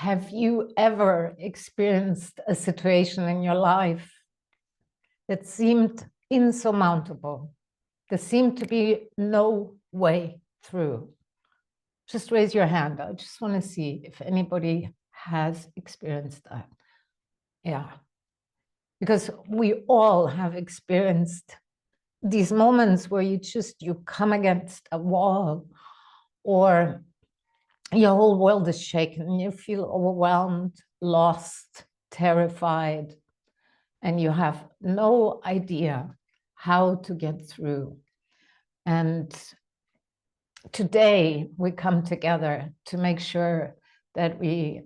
Have you ever experienced a situation in your life that seemed insurmountable? There seemed to be no way through. Just raise your hand. I just want to see if anybody has experienced that. Yeah. Because we all have experienced these moments where you come against a wall, or your whole world is shaken and you feel overwhelmed, lost, terrified, and you have no idea how to get through. And today we come together to make sure that we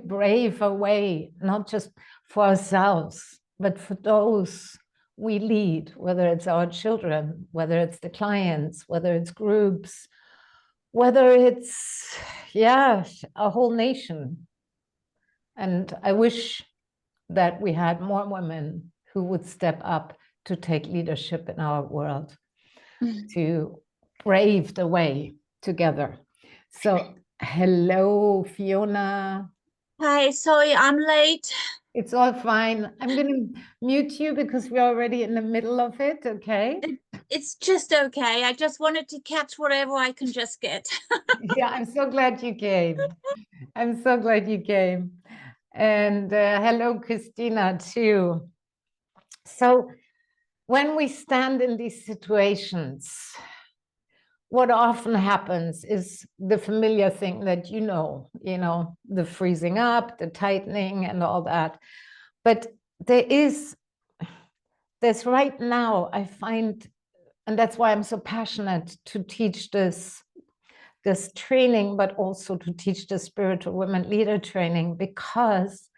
brave a way, not just for ourselves, but for those we lead, whether it's our children, whether it's the clients, whether it's groups, whether it's, a whole nation. And I wish that we had more women who would step up to take leadership in our world, to brave the way together. So, hello, Fiona. Hi, sorry, I'm late. It's all fine. I'm going to mute you because we're already in the middle of it, okay? It's just okay. I just wanted to catch whatever I can just get. Yeah, I'm so glad you came. I'm so glad you came. And hello, Christina, too. So when we stand in these situations, what often happens is the familiar thing that you know, the freezing up, the tightening and all that. But there's right now, I find, and that's why I'm so passionate to teach this training, but also to teach the spiritual women leader training, because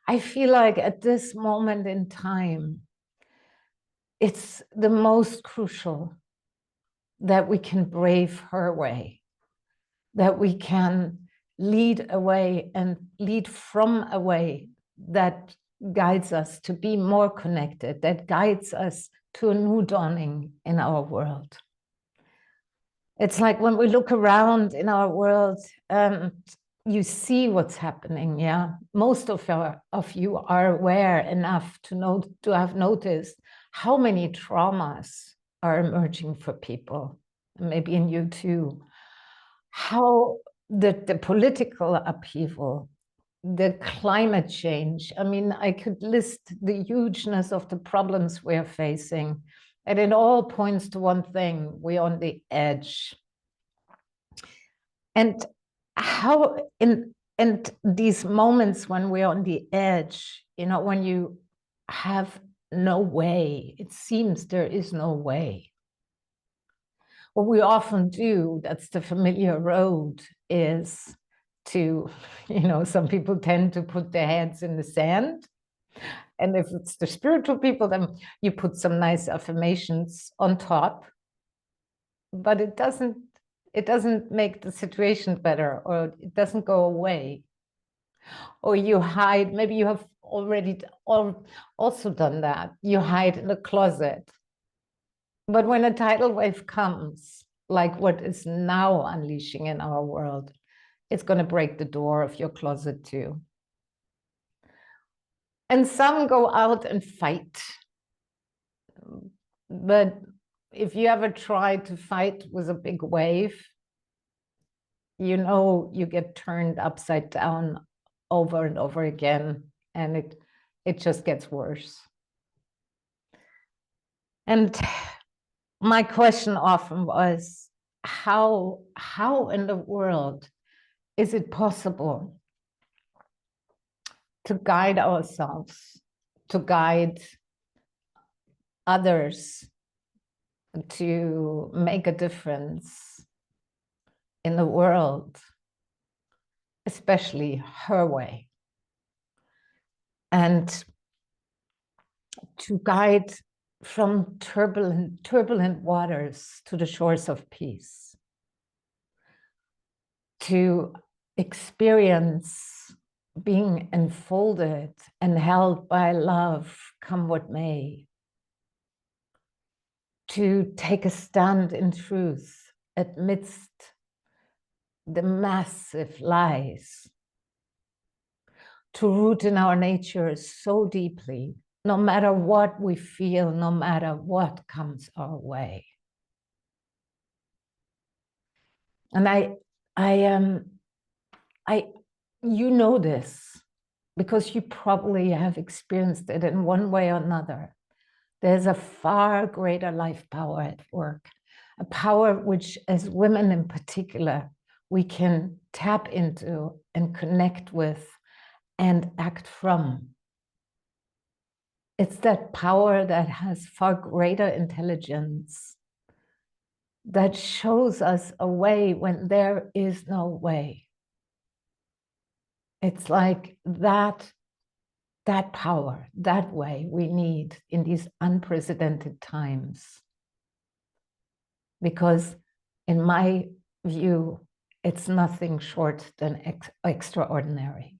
I feel like at this moment in time, it's the most crucial that we can brave her way, that we can lead a way and lead from a way that guides us to be more connected, that guides us to a new dawning in our world. It's like when we look around in our world, you see what's happening, yeah? Most of you are aware enough to have noticed how many traumas are emerging for people, maybe in you too. How the political upheaval, the climate change. I mean, I could list the hugeness of the problems we're facing, and it all points to one thing: we're on the edge. And and these moments when we're on the edge, when you have no way, it seems there is no way. What we often do, that's the familiar road, is to, some people tend to put their heads in the sand. And if it's the spiritual people, then you put some nice affirmations on top. But it doesn't make the situation better, or it doesn't go away. Or you hide, maybe you have already also done that. You hide in the closet. But when a tidal wave comes, like what is now unleashing in our world, it's going to break the door of your closet too. And some go out and fight. But if you ever try to fight with a big wave, you get turned upside down over and over again, and it just gets worse. And my question often was, how in the world is it possible to guide ourselves, to guide others, to make a difference in the world, especially her way, and to guide from turbulent waters to the shores of peace, to experience being enfolded and held by love, come what may, to take a stand in truth amidst the massive lies to root in our nature so deeply, no matter what we feel, no matter what comes our way. And you know this because you probably have experienced it in one way or another. There's a far greater life power at work, a power which, as women in particular, we can tap into and connect with and act from. It's that power that has far greater intelligence, that shows us a way when there is no way. It's like that power, that way we need in these unprecedented times. Because in my view, it's nothing short than extraordinary.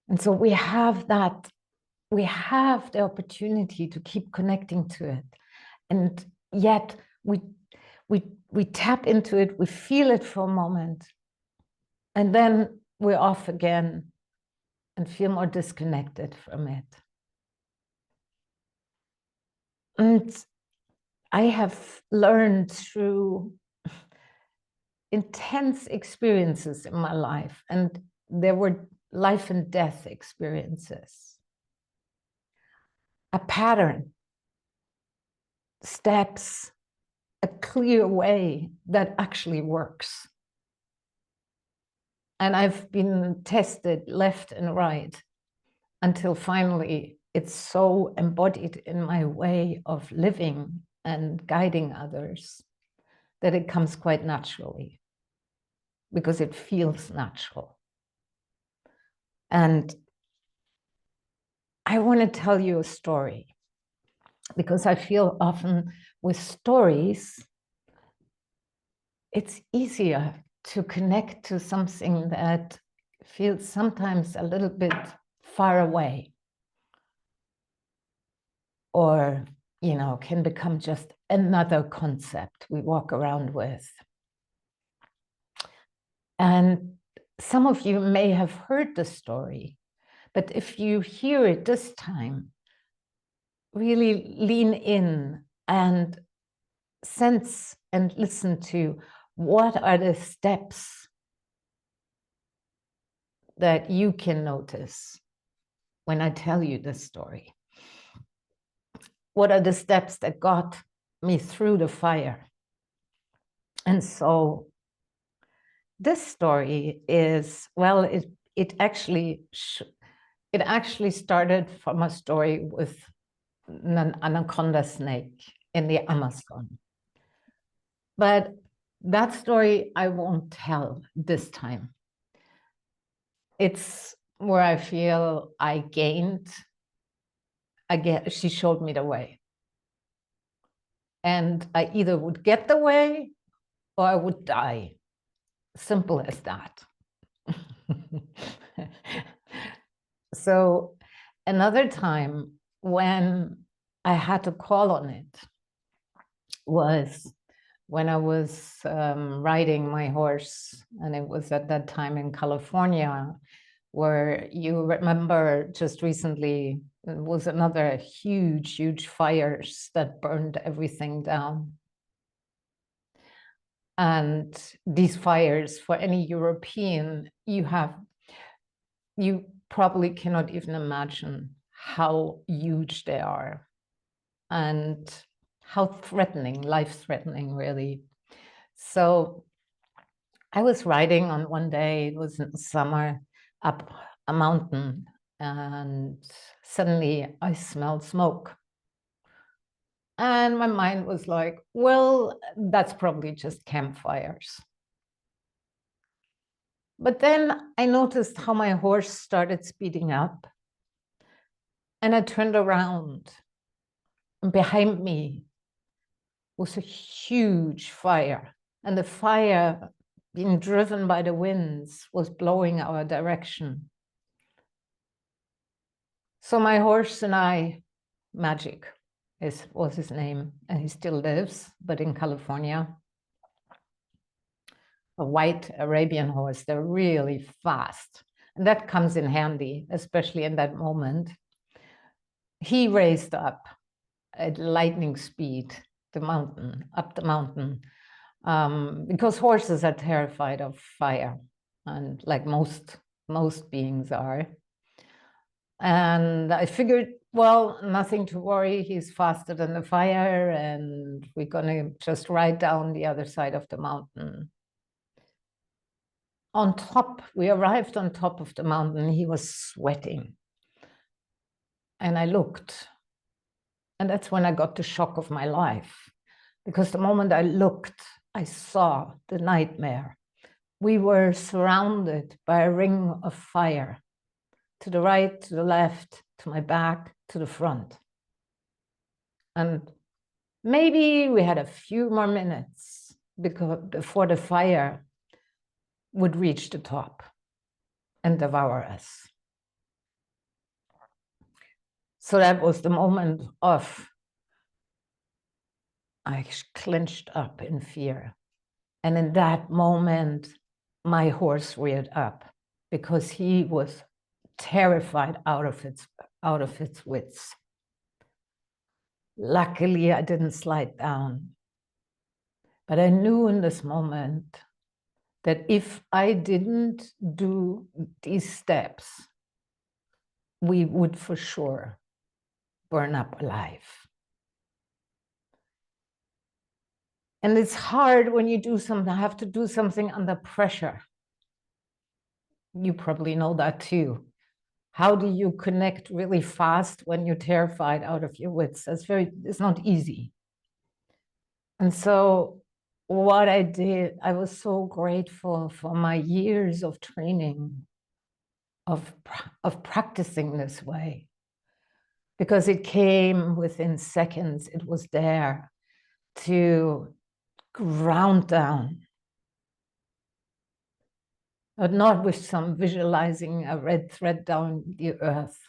And so we have that, we have the opportunity to keep connecting to it. And yet we tap into it, we feel it for a moment, and then we're off again and feel more disconnected from it. And I have learned through intense experiences in my life, and there were life and death experiences, a pattern, steps, a clear way that actually works. And I've been tested left and right until finally it's so embodied in my way of living and guiding others that it comes quite naturally, because it feels natural. And I want to tell you a story, because I feel often with stories, it's easier to connect to something that feels sometimes a little bit far away, or, you know, can become just another concept we walk around with. And some of you may have heard the story, but if you hear it this time, really lean in and sense and listen to what are the steps that you can notice when I tell you this story. What are the steps that got me through the fire? And so this story is, well, it actually started from a story with an anaconda snake in the Amazon. But that story I won't tell this time. It's where I feel I gained. Again, she showed me the way. And I either would get the way or I would die. Simple as that. So another time when I had to call on it was when I was riding my horse, and it was at that time in California, where you remember just recently it was another huge fires that burned everything down. And these fires, for any European, you probably cannot even imagine how huge they are and how threatening, life-threatening, really. So I was riding on one day, it was in the summer, up a mountain, and suddenly I smelled smoke. And my mind was like, well, that's probably just campfires. But then I noticed how my horse started speeding up. And I turned around, and behind me was a huge fire. And the fire, being driven by the winds, was blowing our direction. So my horse and I, Magic was his name, and he still lives, but in California. a white Arabian horse. They're really fast. And that comes in handy, especially in that moment. He raced up at lightning speed, up the mountain, because horses are terrified of fire, and like most beings are. And I figured, well, nothing to worry. He's faster than the fire, and we're gonna just ride down the other side of the mountain. On top, we arrived on top of the mountain. He was sweating. And I looked, and that's when I got the shock of my life. Because the moment I looked, I saw the nightmare. We were surrounded by a ring of fire, to the right, to the left, to my back, to the front. And maybe we had a few more minutes before the fire would reach the top and devour us. So that was the moment of, I clenched up in fear. And in that moment, my horse reared up because he was terrified out of its wits. Luckily, I didn't slide down. But I knew in this moment that if I didn't do these steps, we would for sure burn up alive. And it's hard when you have to do something under pressure. You probably know that too. How do you connect really fast when you're terrified out of your wits? It's not easy. And so what I did, I was so grateful for my years of training, of practicing this way, because it came within seconds. It was there to ground down, but not with some visualizing a red thread down the earth.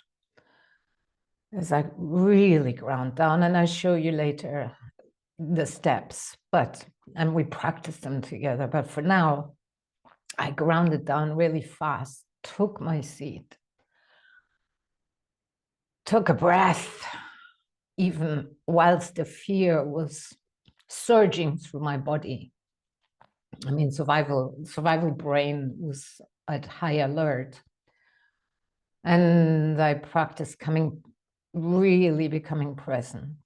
It's like really ground down, and I show you later the steps, and we practice them together. But for now, I grounded down really fast, took my seat, took a breath, even whilst the fear was surging through my body. I mean, survival brain was at high alert. And I practiced really becoming present,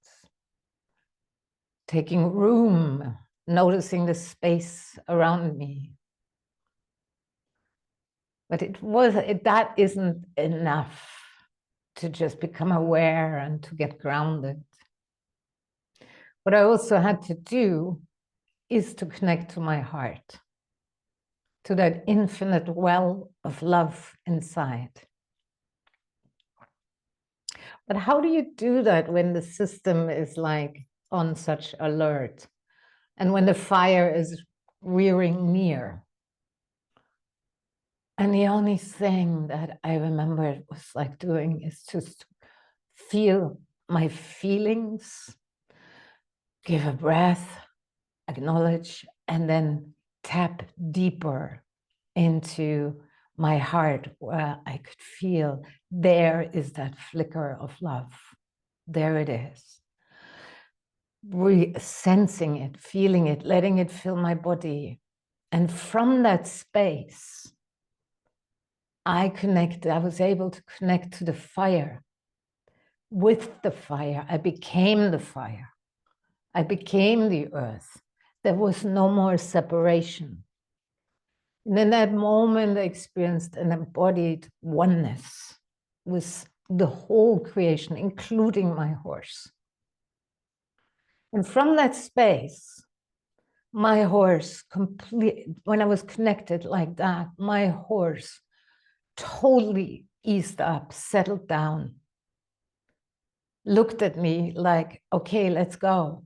taking room, noticing the space around me. But that isn't enough to just become aware and to get grounded. What I also had to do is to connect to my heart, to that infinite well of love inside. But how do you do that when the system is like on such alert and when the fire is rearing near? And the only thing that I remember it was like doing is just feel my feelings, give a breath, acknowledge, and then tap deeper into my heart where I could feel there is that flicker of love. There it is. Sensing it, feeling it, letting it fill my body. And from that space, I was able to connect to the fire. With the fire, I became the fire. I became the earth. There was no more separation. And in that moment, I experienced an embodied oneness with the whole creation, including my horse. And from that space, my horse when I was connected like that, my horse totally eased up, settled down, looked at me like, okay, let's go.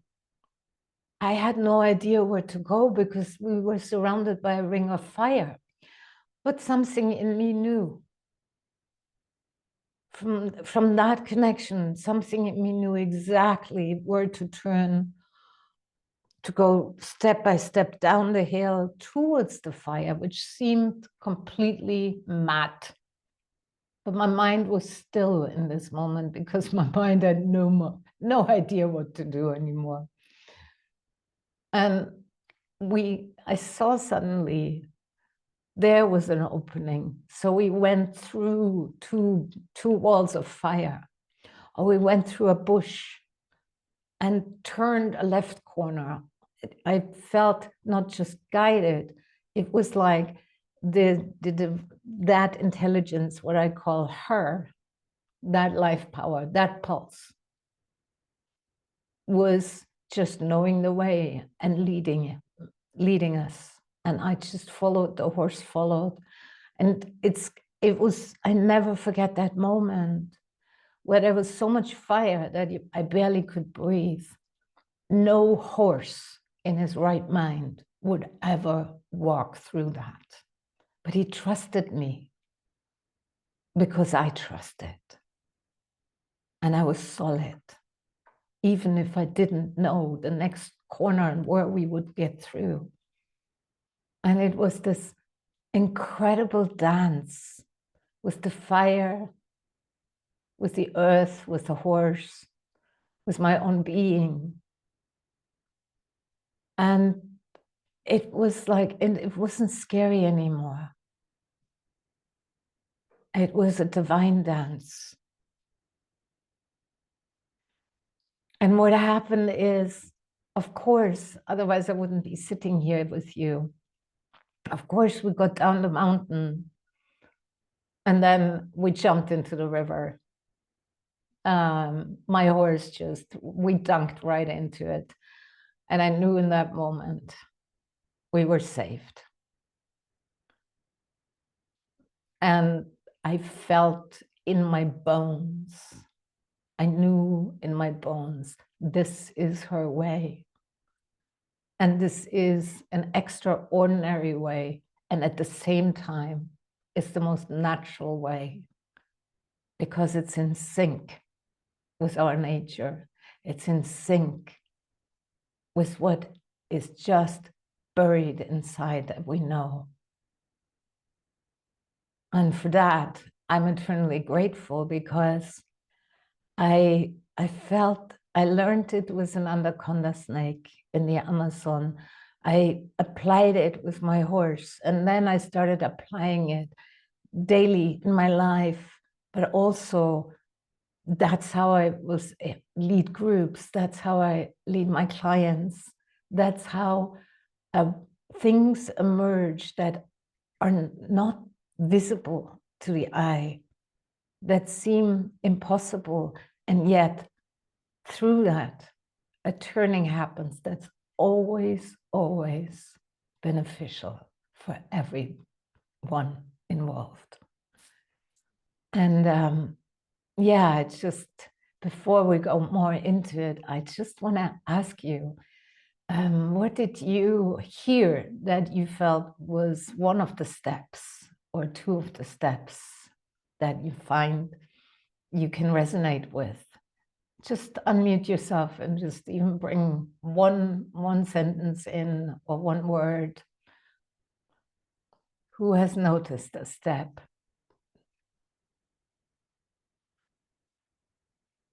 I had no idea where to go because we were surrounded by a ring of fire. But something in me knew. From that connection, something in me knew exactly where to turn, to go step by step down the hill towards the fire, which seemed completely mad. But my mind was still in this moment because my mind had no idea what to do anymore. And I saw suddenly there was an opening. So we went through two walls of fire, or we went through a bush and turned a left corner. I felt not just guided, it was like that intelligence, what I call her, that life power, that pulse, was just knowing the way and leading us. And I just followed, the horse followed. And I never forget that moment where there was so much fire that I barely could breathe. No horse in his right mind would ever walk through that. But he trusted me because I trusted. And I was solid, even if I didn't know the next corner and where we would get through. And it was this incredible dance with the fire, with the earth, with the horse, with my own being. And it was like, and it wasn't scary anymore. It was a divine dance. And what happened is, of course, otherwise I wouldn't be sitting here with you. Of course, we got down the mountain and then we jumped into the river. My horse we dunked right into it. And I knew in that moment we were saved. And I felt in my bones, I knew in my bones, this is her way. And this is an extraordinary way. And at the same time, it's the most natural way because it's in sync with our nature. It's in sync with what is just buried inside that we know. And for that, I'm eternally grateful because I learned it with an anaconda snake in the Amazon. I applied it with my horse, and then I started applying it daily in my life, but also that's how I lead groups. That's how I lead my clients. That's how things emerge that are not visible to the eye, that seem impossible. And yet through that, a turning happens that's always, always beneficial for everyone involved. And yeah, it's just, before we go more into it, I just want to ask you, what did you hear that you felt was one of the steps or two of the steps that you find you can resonate with? Just unmute yourself and just even bring one sentence in or one word. Who has noticed a step?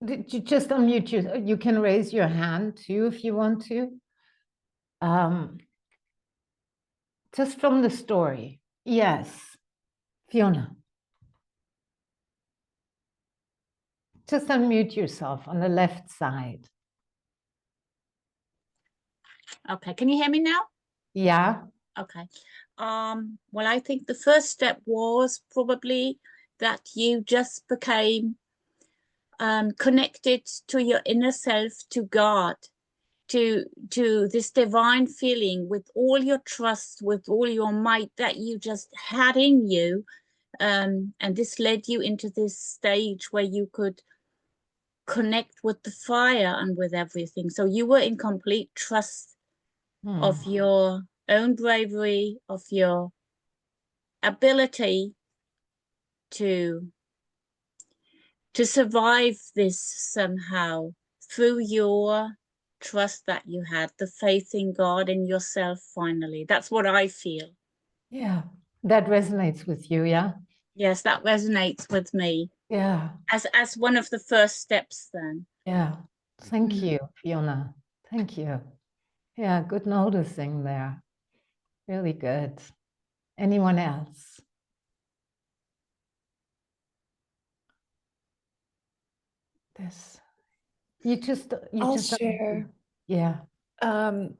Did you just unmute you? You can raise your hand too if you want to. Just from the story. Yes, Fiona. Just unmute yourself on the left side. Okay, can you hear me now? Yeah. Okay. Well, I think the first step was probably that you just became connected to your inner self, to God, to this divine feeling with all your trust, with all your might that you just had in you. And this led you into this stage where you could connect with the fire and with everything. So you were in complete trust of your own bravery, of your ability to survive this somehow through your trust that you had, the faith in God and yourself finally. That's what I feel. Yeah, that resonates with you, yeah? Yes, that resonates with me Yeah, as one of the first steps then. yeah. Thank you, Fiona. Thank you. Yeah, good noticing there. Really good. Anyone else? This. I'll just share. Yeah. I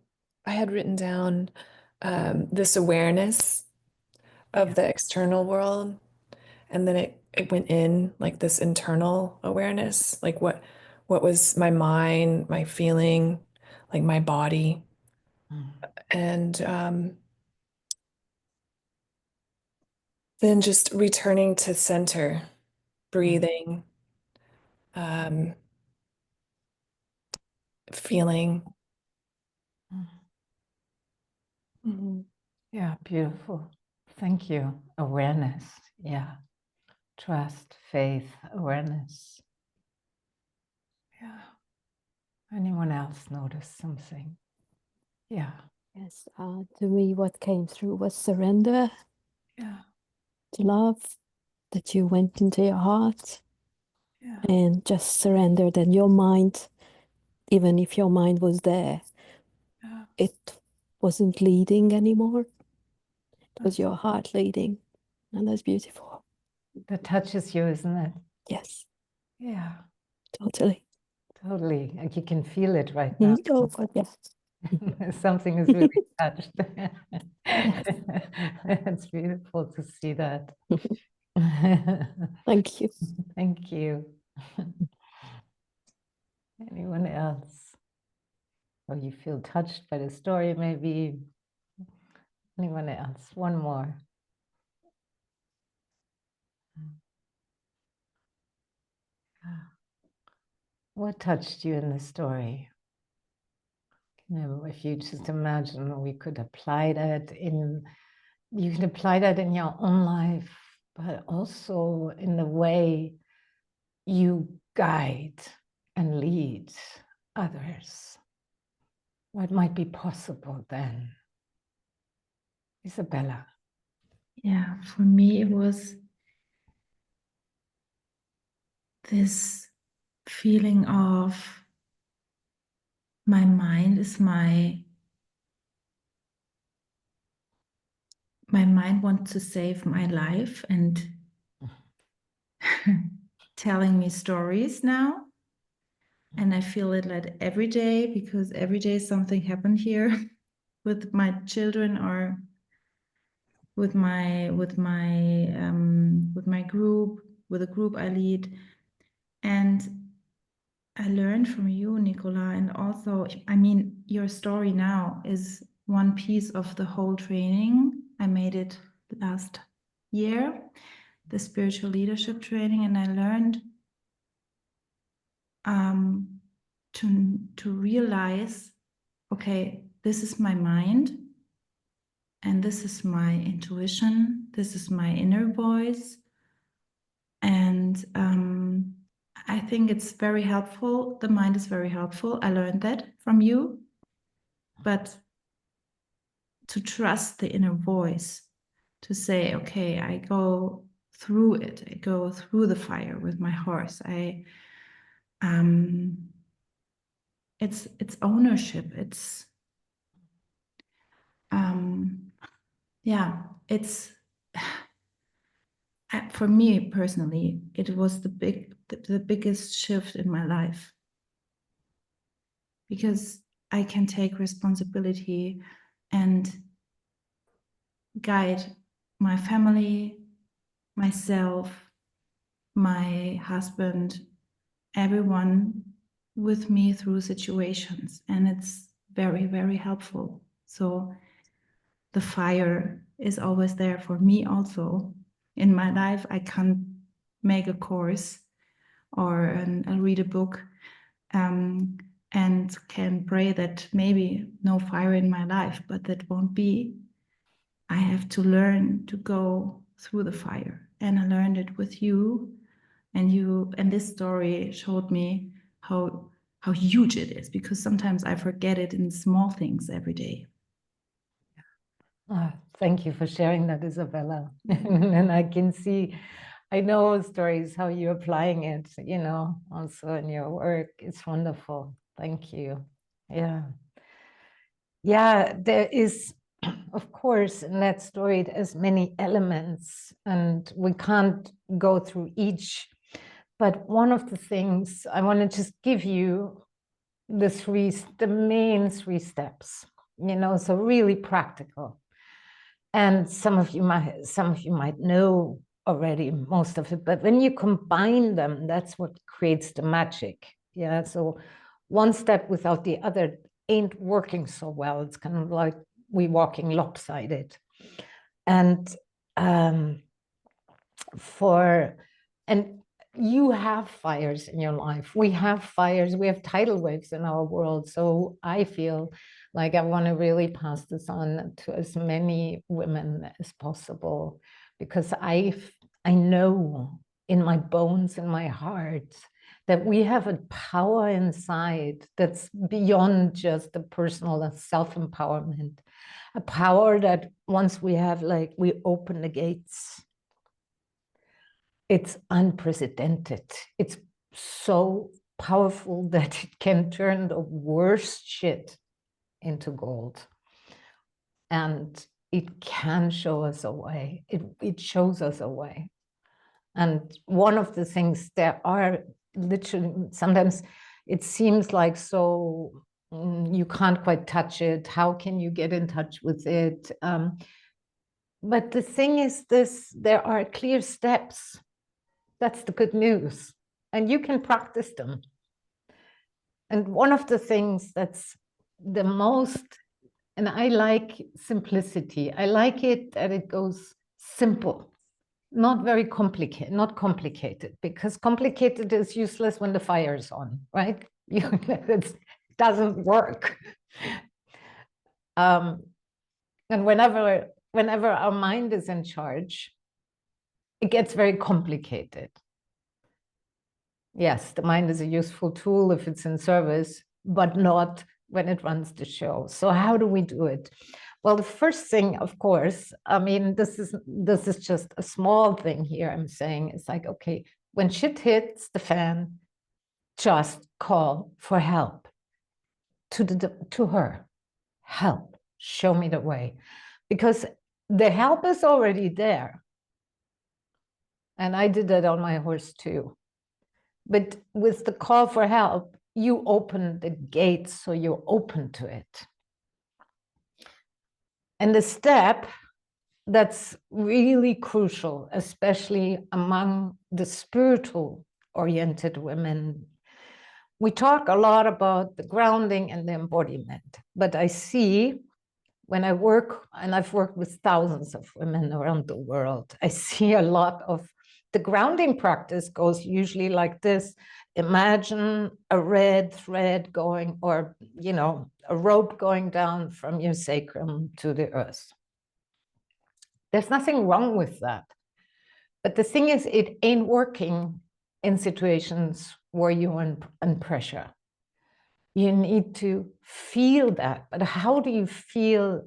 had written down this awareness of the external world, and then it went in like this internal awareness, like what was my mind, my feeling, like my body, and then just returning to center, breathing, feeling. Yeah, beautiful. Thank you. Awareness. Yeah. Trust, faith, awareness. Yeah. Anyone else notice something? Yeah. Yes, to me, what came through was surrender Yeah. to love, that you went into your heart Yeah. and just surrendered. And your mind, even if your mind was there, Yeah. it wasn't leading anymore. It was your heart leading. And that's beautiful. That touches you, isn't it? Yes, Yeah. totally. Totally. Like you can feel it right now. Oh, God, yes. Something is really touched. It's beautiful to see that. Thank you. Thank you. Anyone else? Or you feel touched by the story, maybe? Anyone else? One more. What touched you in the story? If you just imagine we could apply that you can apply that in your own life, but also in the way you guide and lead others. What might be possible then? Isabella. Yeah, for me, it was this feeling of my mind is my mind wants to save my life and telling me stories now. And I feel it like every day, because every day something happened here with my children or with my group, with a group I lead. And I learned from you, Nicola, and also, I mean, your story now is one piece of the whole training. I made it last year, the spiritual leadership training, and I learned to realize, okay, this is my mind, and this is my intuition, this is my inner voice, and I think it's very helpful. The mind is very helpful. I learned that from you. But to trust the inner voice, to say, okay, I go through it. I go through the fire with my horse. It's ownership. It's it's for me personally, it was the biggest shift in my life, because I can take responsibility and guide my family, myself, my husband, everyone with me through situations. And it's very, very helpful. So the fire is always there for me also. In my life, I can't make a course or read a book and can pray that maybe no fire in my life, but that won't be. I have to learn to go through the fire. And I learned it with you. And this story showed me how how huge it is, because sometimes I forget it in small things every day. Thank you for sharing that, Isabella. And I can see, I know stories how you're applying it, you know, also in your work. It's wonderful. Thank you. Yeah. Yeah, there is, of course, in that story, there's many elements, and we can't go through each. But one of the things I want to just give you the main 3 steps, you know, so really practical. And some of you might know already most of it, but when you combine them, that's what creates the magic. Yeah, so one step without the other ain't working so well. It's kind of like we walking lopsided. And you have fires in your life. We have fires, we have tidal waves in our world. So I feel like I want to really pass this on to as many women as possible, because I know in my bones, in my heart, that we have a power inside that's beyond just the personal self-empowerment, a power that once we have, like, we open the gates, it's unprecedented. It's so powerful that it can turn the worst shit into gold. And it can show us a way. It shows us a way. And one of the things, there are literally, sometimes it seems like so you can't quite touch it. How can you get in touch with it? But the thing is this, there are clear steps. That's the good news. And you can practice them. And one of the things that's the most, and I like simplicity. I like it that it goes simple, not very complicated, not complicated, because complicated is useless when the fire is on, right? It doesn't work. And whenever our mind is in charge, it gets very complicated. Yes, the mind is a useful tool if it's in service, but not when it runs the show. So how do we do it? Well, the first thing, of course, I mean, this is just a small thing here I'm saying. It's like, okay, when shit hits the fan, just call for help to her. Help, show me the way. Because the help is already there. And I did that on my horse too. But with the call for help, you open the gates, so you're open to it. And the step that's really crucial, especially among the spiritual oriented women, we talk a lot about the grounding and the embodiment, but I see when I work, and I've worked with thousands of women around the world, I see a lot of the grounding practice goes usually like this. Imagine a red thread going, or, you know, a rope going down from your sacrum to the earth. There's nothing wrong with that. But the thing is, it ain't working in situations where you're in pressure. You need to feel that. But how do you feel?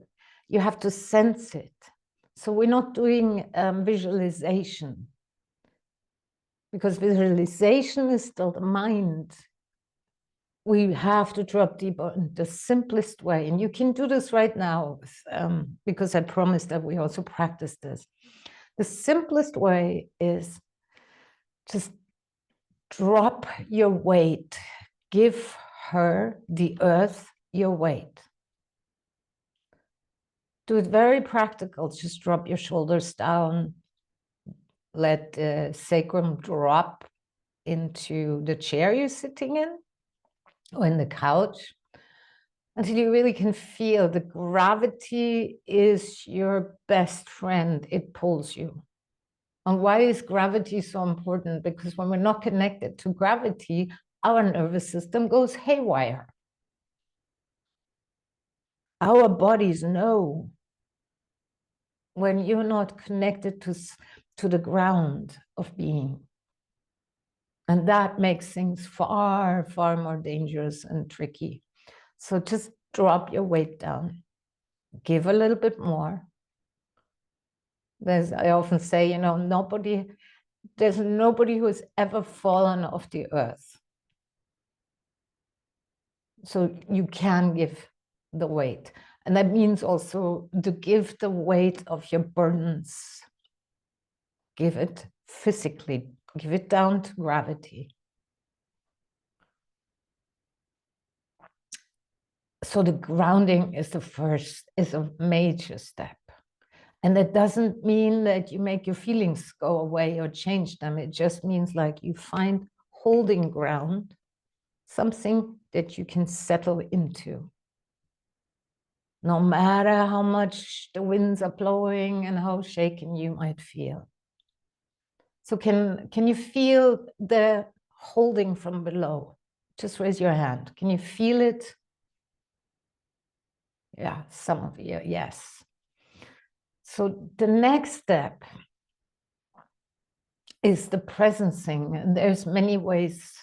You have to sense it. So we're not doing visualization, because visualization is still the mind. We have to drop deeper in the simplest way. And you can do this right now, because I promised that we also practice this. The simplest way is just drop your weight. Give her, the earth, your weight. Do it very practical. Just drop your shoulders down. Let the sacrum drop into the chair you're sitting in, or in the couch, until you really can feel the gravity is your best friend. It pulls you. And why is gravity so important? Because when we're not connected to gravity, our nervous system goes haywire. Our bodies know when you're not connected to the ground of being. And that makes things far, far more dangerous and tricky. So just drop your weight down. Give a little bit more. I often say, you know, there's nobody who has ever fallen off the earth. So you can give the weight. And that means also to give the weight of your burdens. Give it physically, give it down to gravity. So the grounding is a major step. And that doesn't mean that you make your feelings go away or change them. It just means like you find holding ground, something that you can settle into. No matter how much the winds are blowing and how shaken you might feel. So can you feel the holding from below? Just raise your hand. Can you feel it? Yeah, some of you, yes. So the next step is the presencing, and there's many ways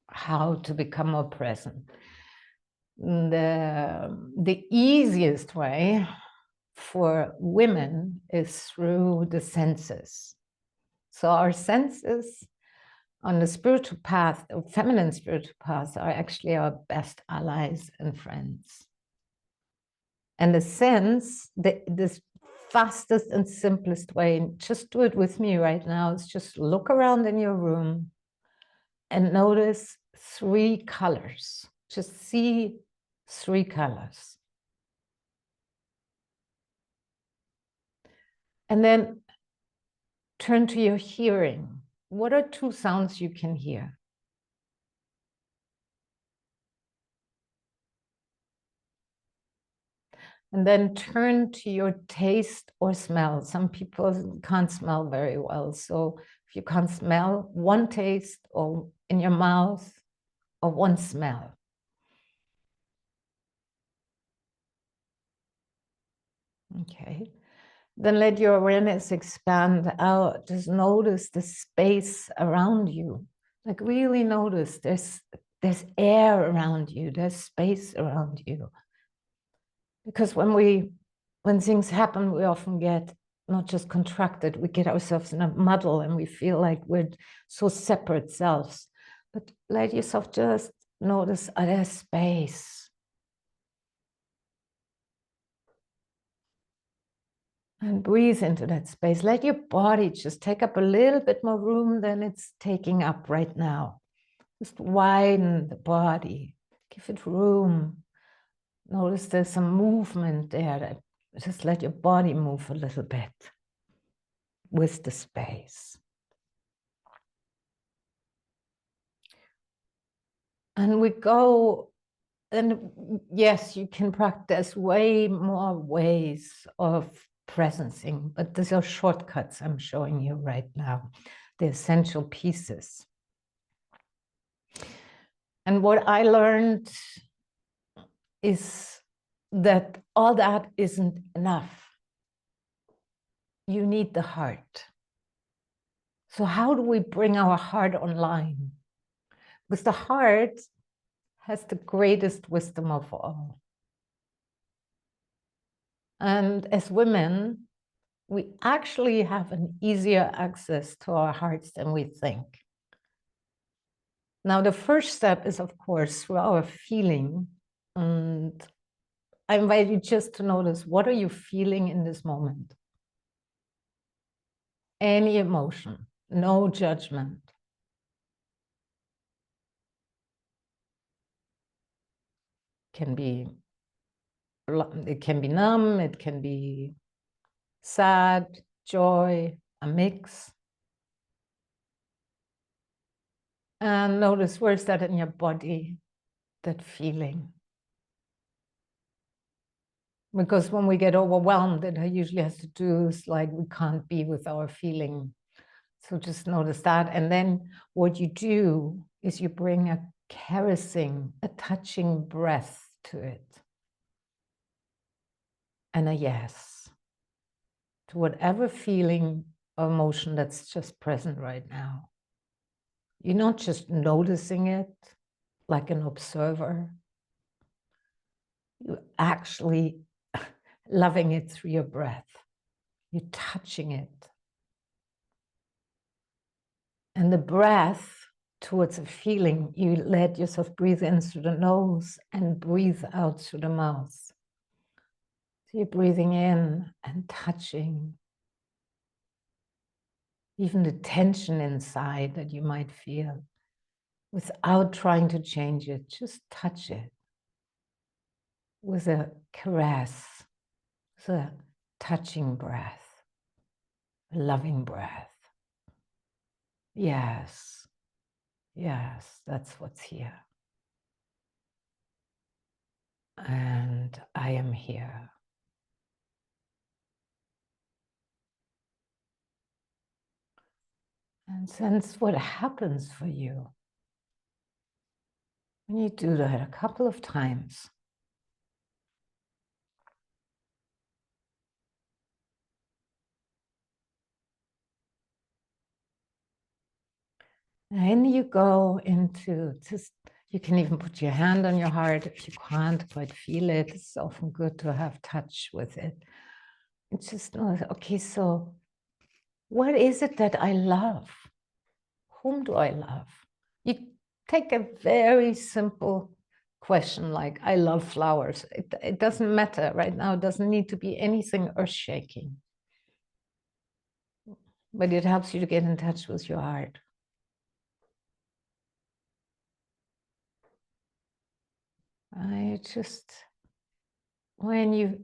how to become more present. The easiest way for women is through the senses. So our senses on the spiritual path, the feminine spiritual path, are actually our best allies and friends. And the sense, this fastest and simplest way, and just do it with me right now, is just look around in your room and notice 3 colors. Just see 3 colors. And then turn to your hearing. What are 2 sounds you can hear? And then turn to your taste or smell. Some people can't smell very well. So if you can't smell, 1 taste or in your mouth or 1 smell. Okay. Then let your awareness expand out. Just notice the space around you. Like really notice there's air around you, there's space around you. Because when things happen, we often get not just contracted, we get ourselves in a muddle and we feel like we're so separate selves. But let yourself just notice there's space. And breathe into that space. Let your body just take up a little bit more room than it's taking up right now. Just widen the body, give it room. Notice there's some movement there. Just let your body move a little bit with the space. And we go, and yes, you can practice way more ways of presencing, but these are shortcuts I'm showing you right now, the essential pieces. And what I learned is that all that isn't enough. You need the heart. So how do we bring our heart online? Because the heart has the greatest wisdom of all. And as women, we actually have an easier access to our hearts than we think. Now, the first step is, of course, through our feeling. And I invite you just to notice, what are you feeling in this moment? Any emotion, no judgment. It can be numb, it can be sad, joy, a mix. And notice, where's that in your body, that feeling? Because when we get overwhelmed, it usually has to do with like we can't be with our feeling. So just notice that. And then what you do is you bring a caressing, a touching breath to it. And a yes to whatever feeling or emotion that's just present right now. You're not just noticing it like an observer. You're actually loving it through your breath. You're touching it. And the breath towards a feeling, you let yourself breathe in through the nose and breathe out through the mouth. So you're breathing in and touching even the tension inside that you might feel without trying to change it. Just touch it with a caress, with a touching breath, a loving breath. Yes, yes, that's what's here. And I am here. And sense what happens for you when you do that a couple of times. And you go into just, you can even put your hand on your heart if you can't quite feel it. It's often good to have touch with it. It's just, okay, so what is it that I love? Whom do I love? You take a very simple question like, I love flowers. It doesn't matter right now. It doesn't need to be anything earth-shaking. But it helps you to get in touch with your heart. I just, when you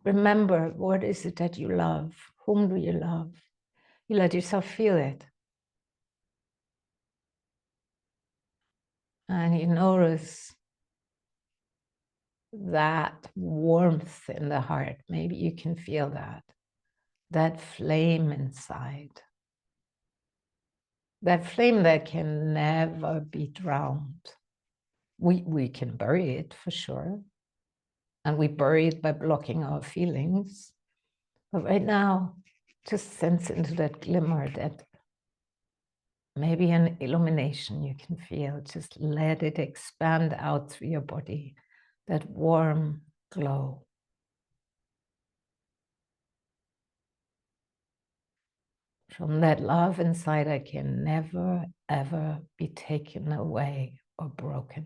remember what is it that you love, whom do you love, you let yourself feel it. And you notice that warmth in the heart. Maybe you can feel that flame inside. That flame that can never be drowned. We can bury it for sure. And we bury it by blocking our feelings. But right now, just sense into that glimmer, that maybe an illumination you can feel. Just let it expand out through your body, that warm glow. From that love inside, I can never, ever be taken away or broken.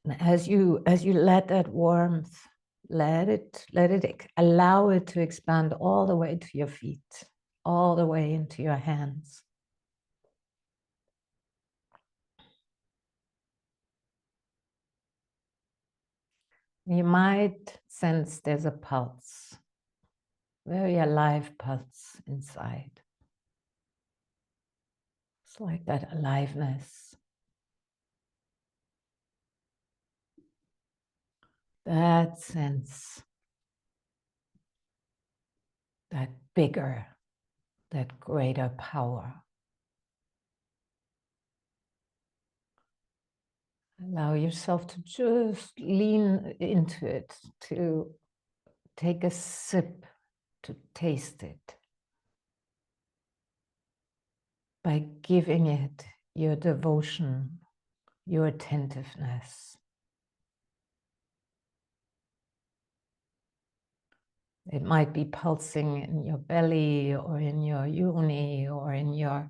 And as you let that warmth, allow it to expand all the way to your feet, all the way into your hands. You might sense there's a pulse, very alive pulse inside. It's like that aliveness. That sense, that bigger, that greater power. Allow yourself to just lean into it, to take a sip, to taste it. By giving it your devotion, your attentiveness. It might be pulsing in your belly or in your yoni or in your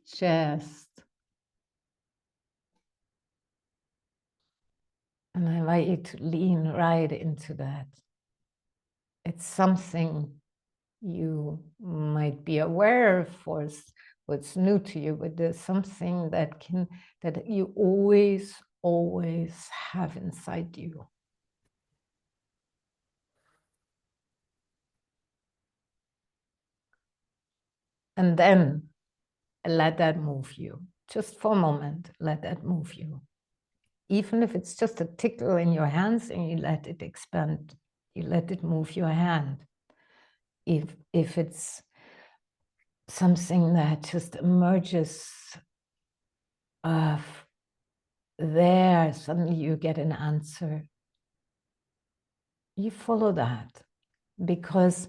chest. And I invite you to lean right into that. It's something you might be aware of for what's new to you, but there's something that you always have inside you. And then let that move you. Just for a moment, let that move you. Even if it's just a tickle in your hands and you let it expand, you let it move your hand. If it's something that just emerges of there, suddenly you get an answer. You follow that. because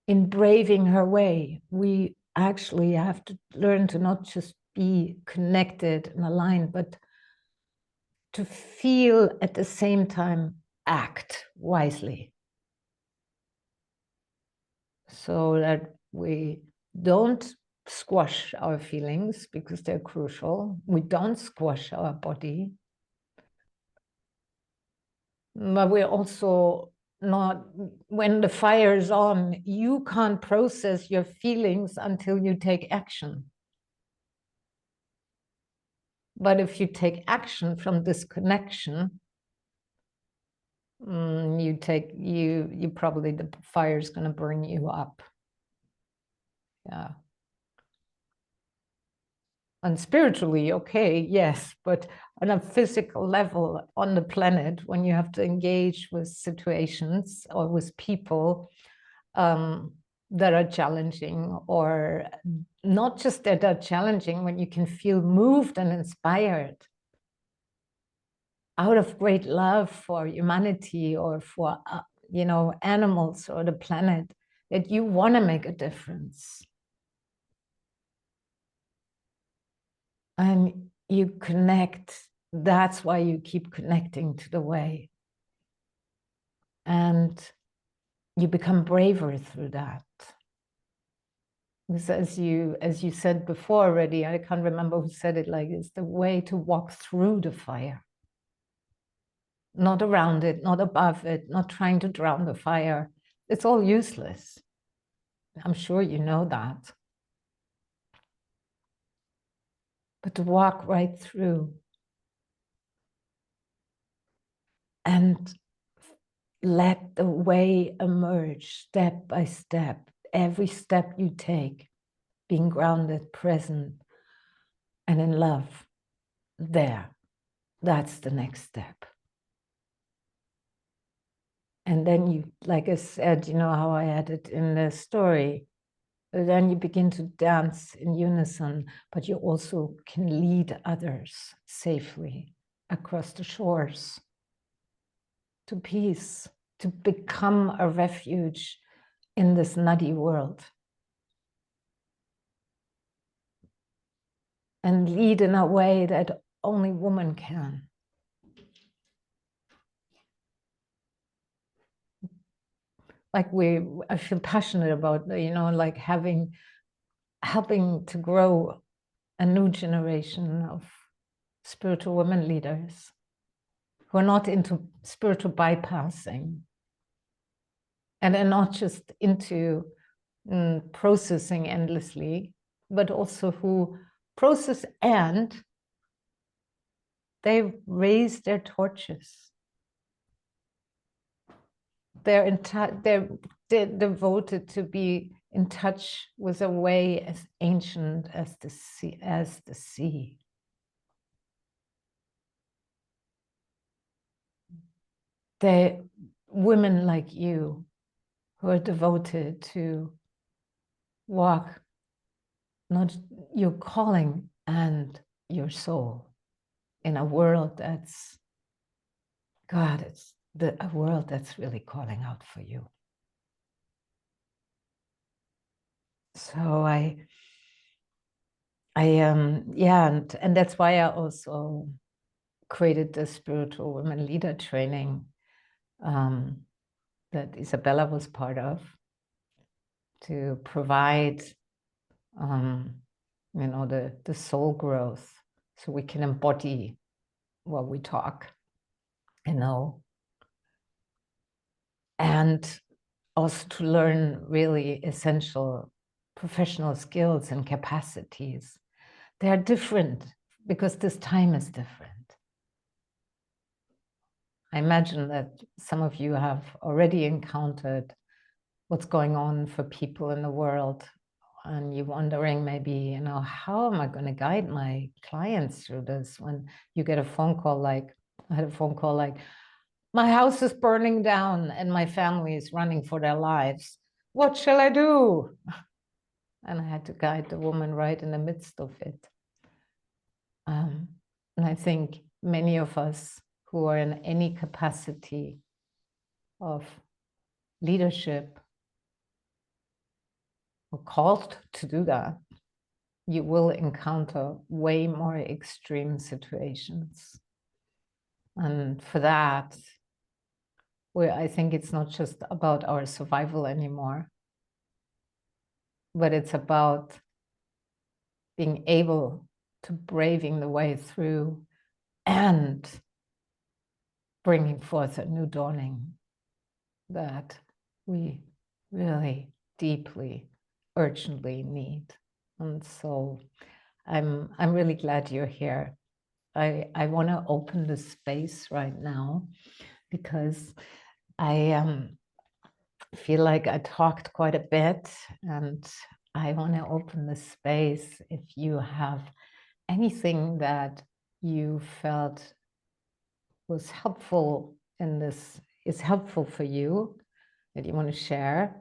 in braving her way, we actually have to learn to not just be connected and aligned, but to feel at the same time, act wisely. So that we don't squash our feelings because they're crucial. We don't squash our body. But we're also not, when the fire is on, you can't process your feelings until you take action. But if you take action from this connection, you probably, the fire is going to burn you up. Yeah. And spiritually, okay, yes, but on a physical level on the planet, when you have to engage with situations or with people that are challenging, or not just that are challenging, when you can feel moved and inspired out of great love for humanity or for, animals or the planet, that you want to make a difference. And you connect, that's why you keep connecting to the way. And you become braver through that. Because as you said before already, I can't remember who said it, like it's the way to walk through the fire. Not around it, not above it, not trying to drown the fire. It's all useless. I'm sure you know that. But to walk right through and let the way emerge step by step, every step you take, being grounded, present, and in love. That's the next step. And then you, like I said, you know how I had it in the story, then you begin to dance in unison, but you also can lead others safely across the shores to peace, to become a refuge in this nutty world. And lead in a way that only woman can. Like I feel passionate about, like helping to grow a new generation of spiritual women leaders who are not into spiritual bypassing and are not just into processing endlessly, but also who process and they raise their torches. They're devoted to be in touch with a way as ancient as the sea. They're women like you who are devoted to walk not your calling and your soul in a world that's, God, it's a world that's really calling out for you. So and that's why I also created the spiritual women leader training that Isabella was part of, to provide the soul growth so we can embody what we talk, and also to learn really essential professional skills and capacities. They are different because this time is different. I imagine that some of you have already encountered what's going on for people in the world, and you're wondering maybe, how am I going to guide my clients through this when you get a phone call like, I had a phone call like, my house is burning down and my family is running for their lives. What shall I do? And I had to guide the woman right in the midst of it. And I think many of us who are in any capacity of leadership or called to do that, you will encounter way more extreme situations. And for that, I think it's not just about our survival anymore, but it's about being able to braving the way through and bringing forth a new dawning that we really deeply, urgently need. And so I'm really glad you're here. I want to open the space right now because I feel like I talked quite a bit, and I want to open the space if you have anything that you felt was helpful in this, is helpful for you, that you want to share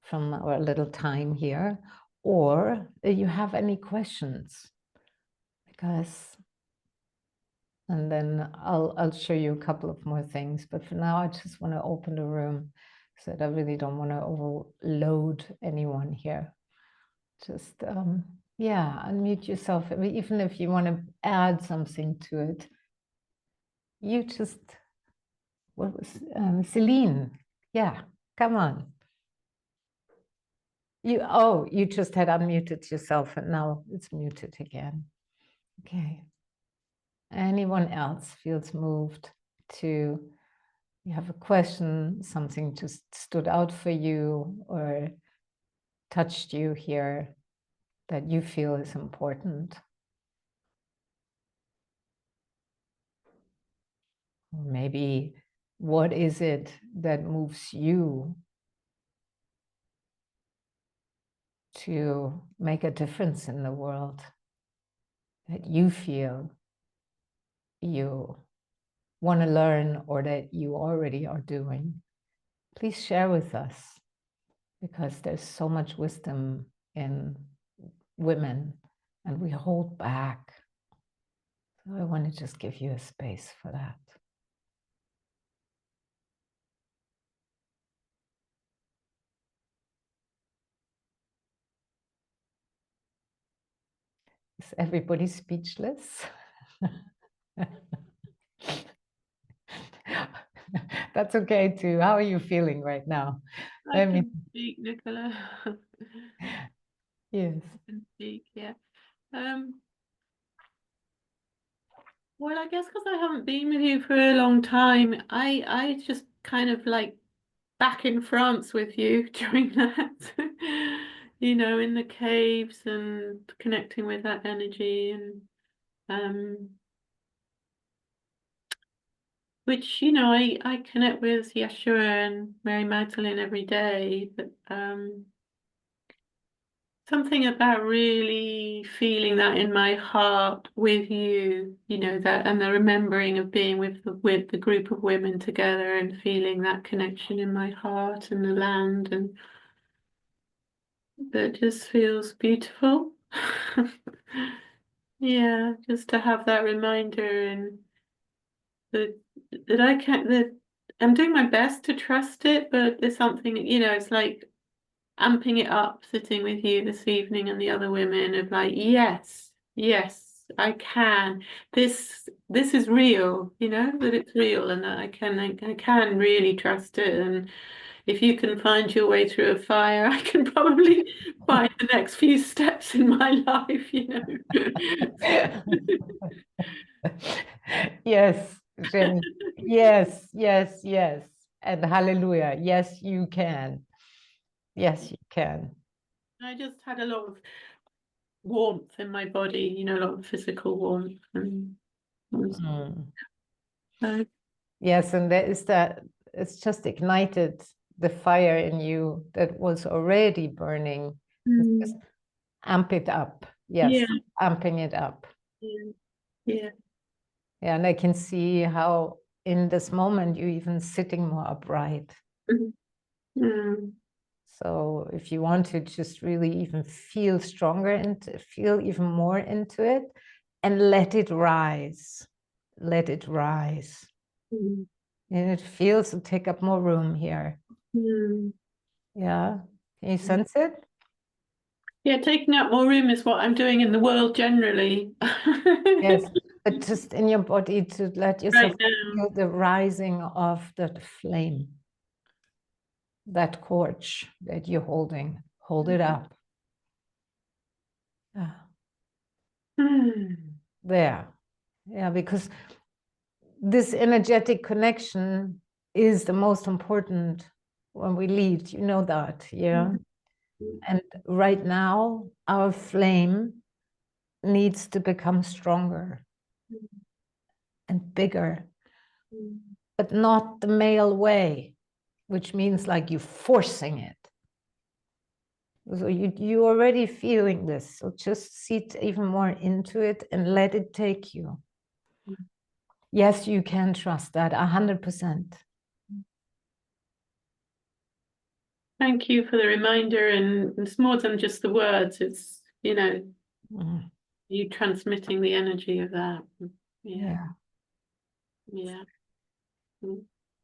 from our little time here, or that you have any questions, because, and then I'll show you a couple of more things, but for now I just want to open the room so that I really don't want to overload anyone here. Just yeah, unmute yourself. I mean, even if you want to add something to it, you just, what was Celine? Yeah, come on. You just had unmuted yourself and now it's muted again. Okay. Anyone else feels moved to, you have a question, something just stood out for you or touched you here that you feel is important? Or maybe what is it that moves you to make a difference in the world, that you feel you want to learn or that you already are doing? Please share with us, because there's so much wisdom in women and we hold back. So I want to just give you a space for that. Is everybody speechless? That's okay too. How are you feeling right now? I can speak, Nicola. Yes. I can speak, yeah. Well, I guess because I haven't been with you for a long time, I just kind of like back in France with you during that, you know, in the caves and connecting with that energy, and which, you know, I connect with Yeshua and Mary Magdalene every day, but something about really feeling that in my heart with you, you know, that, and the remembering of being with the group of women together and feeling that connection in my heart and the land, and that just feels beautiful. Yeah, just to have that reminder, and that I'm doing my best to trust it, but there's something, you know, it's like amping it up, sitting with you this evening and the other women, of like, yes, I can. This is real, you know, that it's real, and that I can really trust it. And if you can find your way through a fire, I can probably find the next few steps in my life, you know. Yes, Jenny. Yes, yes, yes. And hallelujah. Yes, you can. Yes, you can. I just had a lot of warmth in my body, you know, a lot of physical warmth. And yes, and there is that, it's just ignited the fire in you that was already burning. Just amp it up. Yes, yeah. amping it up. Yeah. Yeah, and I can see how in this moment you're even sitting more upright. So if you want to just really even feel stronger and feel even more into it, and let it rise. Let it rise. And it feels to take up more room here. Yeah, can you sense it? Yeah, taking up more room is what I'm doing in the world generally. Yes, but just in your body to let yourself Right now. feel the rising of that flame, that torch that you're holding. Hold it up. Yeah. There. Yeah, because this energetic connection is the most important when we lead. You know that, yeah? And right now, our flame needs to become stronger and bigger, but not the male way, which means like you forcing it. So you're already feeling this. So just sit even more into it and let it take you. Yes, you can trust that 100%. Thank you for the reminder, and it's more than just the words. It's, you know, you transmitting the energy of that. Yeah. Yeah.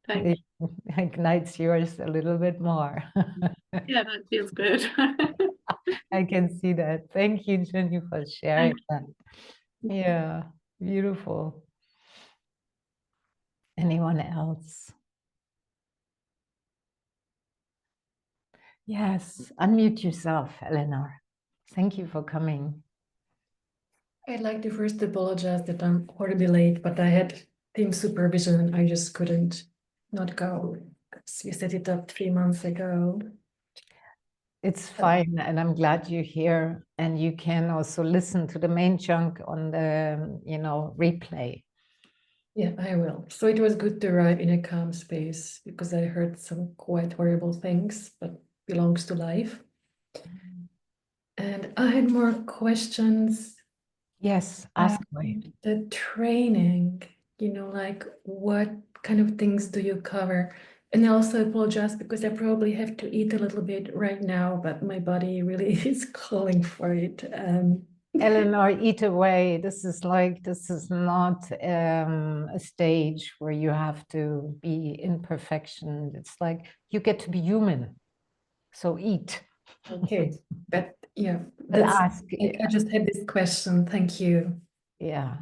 Thank you. It ignites yours a little bit more. Yeah, that feels good. I can see that. Thank you, Jenny, for sharing that. Yeah, beautiful. Anyone else? Yes, unmute yourself, Eleanor. Thank you for coming. I'd like to first apologize that I'm horribly late, but I had team supervision and I just couldn't not go. Because we set it up 3 months ago. It's fine, and I'm glad you're here. And you can also listen to the main chunk on the, replay. Yeah, I will. So it was good to arrive in a calm space because I heard some quite horrible things, but belongs to life. And I had more questions. Yes, ask away. The training, like what kind of things do you cover? And I also apologize because I probably have to eat a little bit right now, but my body really is calling for it. Eleanor, eat away. This is not a stage where you have to be in perfection. It's like you get to be human. So eat. Okay, but yeah, But ask. I just had this question. Thank you. Yeah.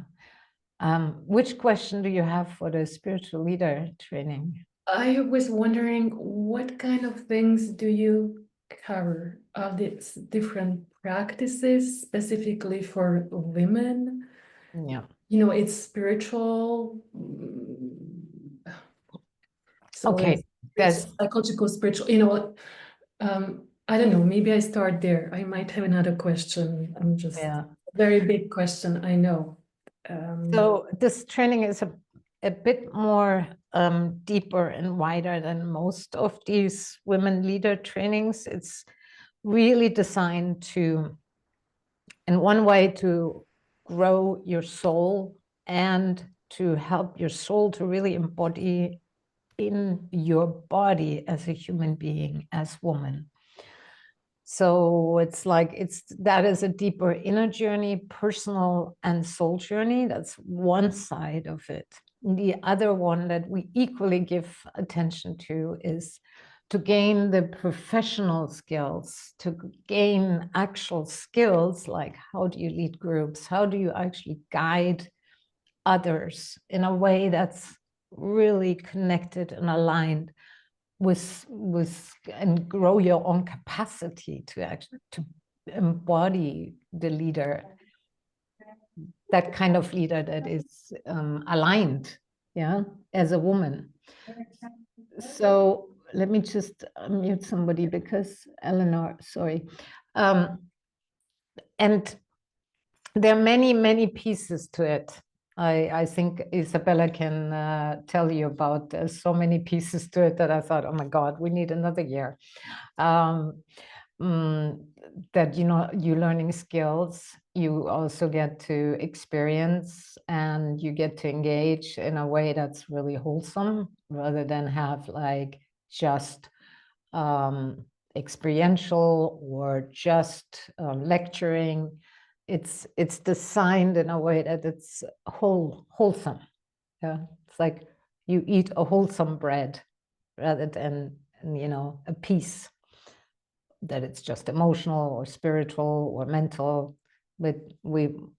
Which question do you have for the spiritual leader training? I was wondering what kind of things do you cover? Are these different practices specifically for women? Yeah. It's spiritual. So Okay. it's psychological, spiritual, I don't know, maybe I start there. I might have another question. I'm just a very big question, I know. So this training is a bit more deeper and wider than most of these women leader trainings. It's really designed to, in one way, to grow your soul and to help your soul to really embody in your body as a human being, as woman. So it's like that is a deeper inner journey, personal and soul journey. That's one side of it. The other one that we equally give attention to is to gain the professional skills, to gain actual skills like how do you lead groups, how do you actually guide others in a way that's really connected and aligned with and grow your own capacity to embody the leader, that kind of leader that is aligned, as a woman. So let me just mute somebody because Eleanor, sorry. And there are many pieces to it. I think Isabella can tell you about so many pieces to it that I thought, oh my God, we need another year. That, you're learning skills, you also get to experience and you get to engage in a way that's really wholesome rather than have like just experiential or just lecturing. It's designed in a way that it's wholesome. Yeah, it's like you eat a wholesome bread rather than and, you know, a peace, that it's just emotional or spiritual or mental, but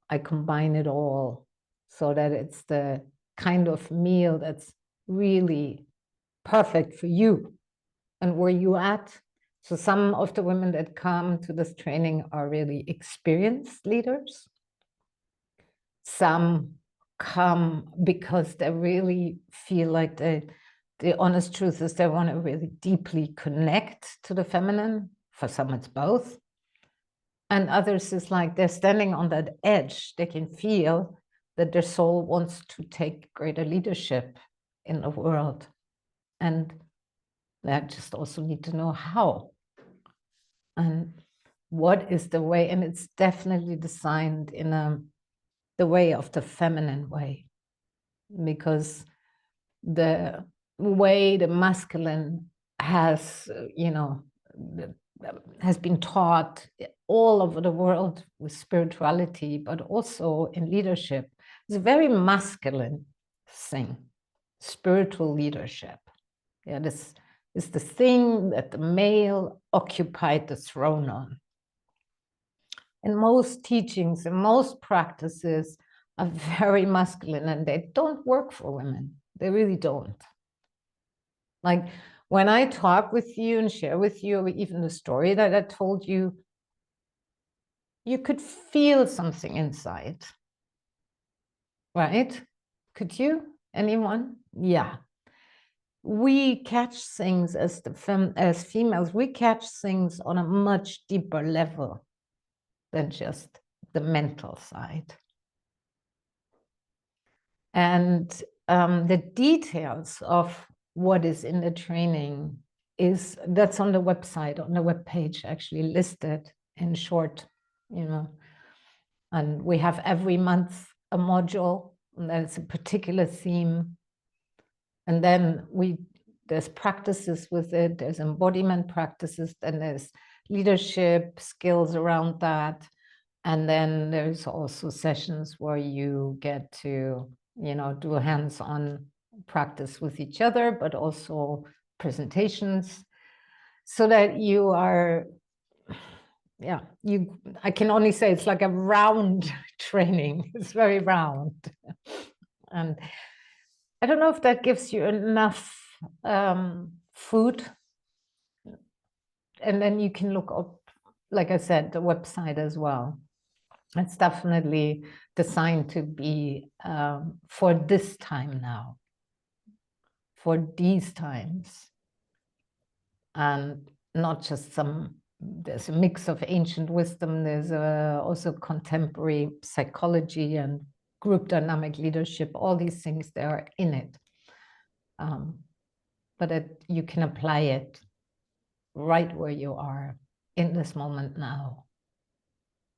I combine it all so that it's the kind of meal that's really perfect for you and where you at. So some of the women that come to this training are really experienced leaders. Some come because they really feel like the honest truth is they want to really deeply connect to the feminine. For some, it's both. And others is like they're standing on that edge. They can feel that their soul wants to take greater leadership in the world. And they just also need to know how. And what is the way? And it's definitely designed in the way of the feminine way, because the way the masculine has, you know, has been taught all over the world with spirituality, but also in leadership. It's a very masculine thing, spiritual leadership. Yeah, this is the thing that the male occupied the throne on. And most teachings and most practices are very masculine, and they don't work for women. They really don't. Like when I talk with you and share with you, even the story that I told you, you could feel something inside, right? Could you? Anyone? Yeah. We catch things as as females, we catch things on a much deeper level than just the mental side. And the details of what is in the training that's on the website, on the webpage, actually listed in short, you know. And we have every month a module, and that's a particular theme. And then there's practices with it, there's embodiment practices, and there's leadership skills around that. And then there's also sessions where you get to, you know, do a hands-on practice with each other, but also presentations, so that you are, yeah, I can only say it's like a round training. It's very round. And I don't know if that gives you enough food. And then you can look up, like I said, the website as well. It's definitely designed to be for this time now, for these times. And not just there's a mix of ancient wisdom, there's also contemporary psychology and group dynamic leadership, all these things, they are in it. But you can apply it right where you are in this moment now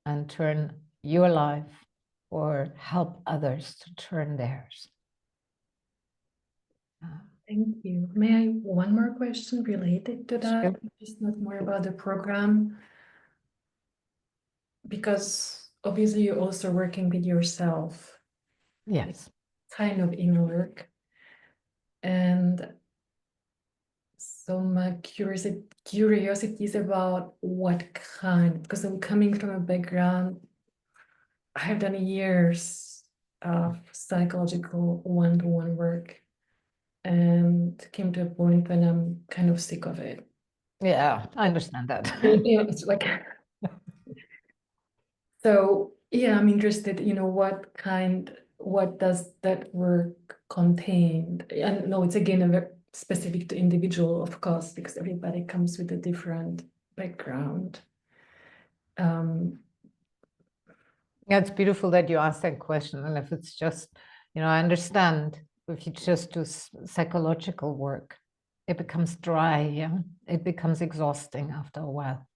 and turn your life or help others to turn theirs. Thank you. May I one more question related to that? Sure. Just not more about the program, because obviously you're also working with yourself, Yes. kind of inner work. And so my curiosity is about what kind, because I'm coming from a background, I've done years of psychological one-to-one work and came to a point when I'm kind of sick of it. Yeah, I understand that. You know, it's like, so yeah, I'm interested, you know, what does that work contain? And no, it's again a very specific to individual, of course, because everybody comes with a different background. Yeah, it's beautiful that you asked that question. And if it's just, you know, I understand if you just do psychological work, it becomes dry, yeah? It becomes exhausting after a while.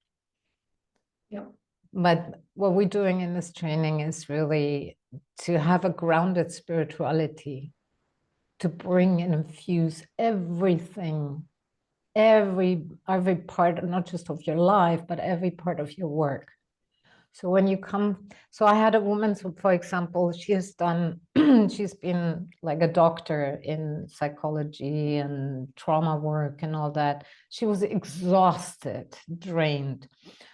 Yeah. But what we're doing in this training is really to have a grounded spirituality, to bring and infuse everything, every part, not just of your life, but every part of your work. So when you come, so I had a woman, so for example, she has done, she's been like a doctor in psychology and trauma work and all that. She was exhausted, drained.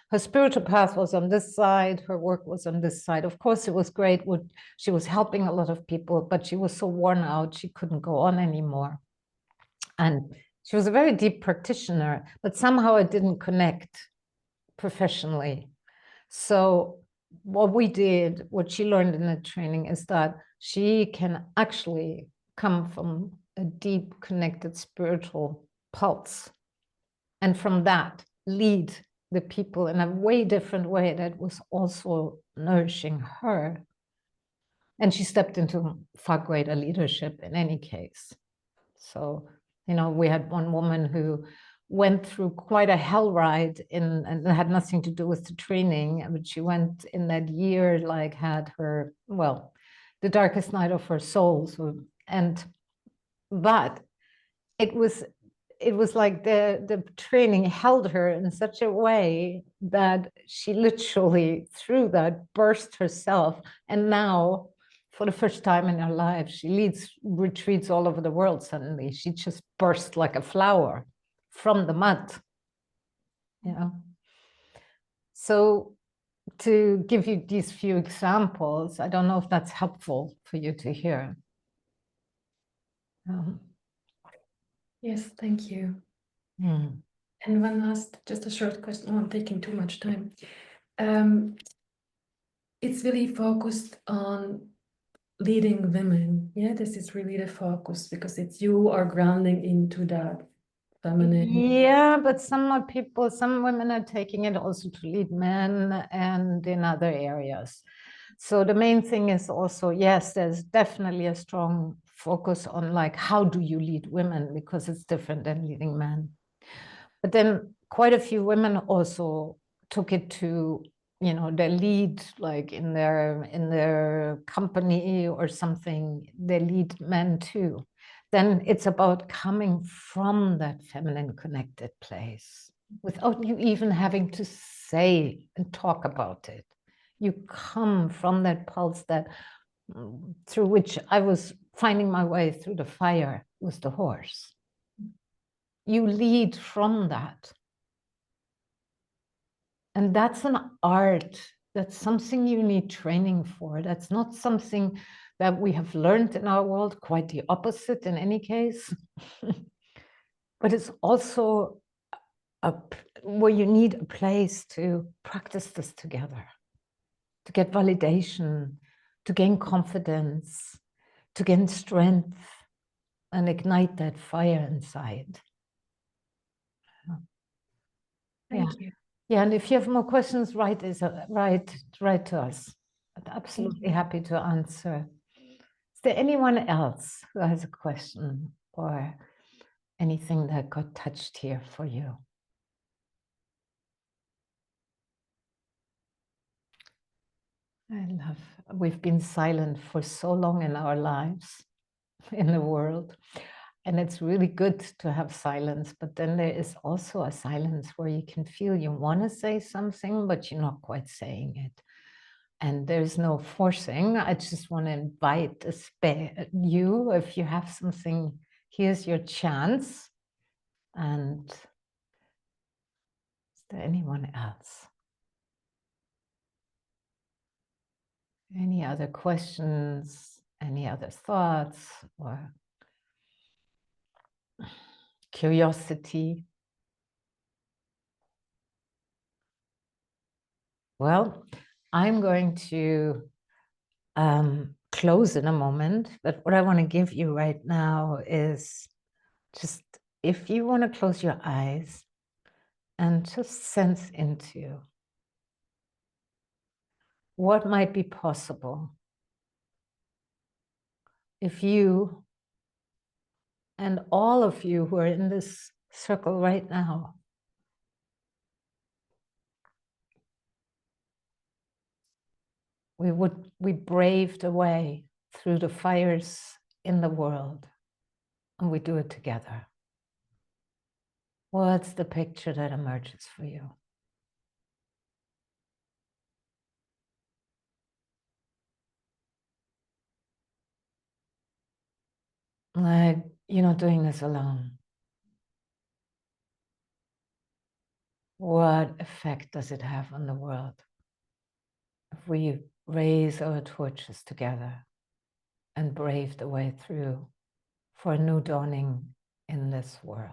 Her spiritual path was on this side, her work was on this side. Of course, it was great. She was helping a lot of people, but she was so worn out, she couldn't go on anymore. And she was a very deep practitioner, but somehow it didn't connect professionally. So what we did, what she learned in the training is that she can actually come from a deep connected spiritual pulse. And from that, lead the people in a way different way that was also nourishing her. And she stepped into far greater leadership in any case. So, you know, we had one woman who went through quite a hell ride and it had nothing to do with the training, but she went in that year, like had her, well, the darkest night of her soul. So, but it was like the training held her in such a way that she literally through that burst herself. And now for the first time in her life, she leads retreats all over the world. Suddenly she just burst like a flower from the mud, you know. So to give you these few examples, I don't know if that's helpful for you to hear. Yes, thank you. Mm. And one last, just a short question. Oh, I'm taking too much time. It's really focused on leading women. Yeah, this is really the focus because it's you are grounding into that feminine. Yeah, but some people, some women are taking it also to lead men and in other areas. So the main thing is also, yes, there's definitely a strong focus on like, how do you lead women? Because it's different than leading men. But then quite a few women also took it to, you know, their lead, like in their company or something, they lead men too. Then it's about coming from that feminine connected place without you even having to say and talk about it. You come from that pulse that through which I was finding my way through the fire with the horse. You lead from that. And that's an art. That's something you need training for. That's not something that we have learned in our world, quite the opposite in any case. But it's also where you need a place to practice this together, to get validation, to gain confidence, to gain strength, and ignite that fire inside. Thank you. Yeah, and if you have more questions, write to us. I'm absolutely happy to answer. Is there anyone else who has a question or anything that got touched here for you? We've been silent for so long in our lives, in the world, and it's really good to have silence, but then there is also a silence where you can feel you want to say something, but you're not quite saying it. And there's no forcing. I just want to invite you, if you have something, here's your chance. And is there anyone else? Any other questions? Any other thoughts or curiosity? Well, I'm going to close in a moment, but what I want to give you right now is just, if you want to close your eyes and just sense into what might be possible if you and all of you who are in this circle right now we braved a way through the fires in the world, and we do it together. What's the picture that emerges for you? Like, you're not doing this alone. What effect does it have on the world if we raise our torches together and brave the way through for a new dawning in this world?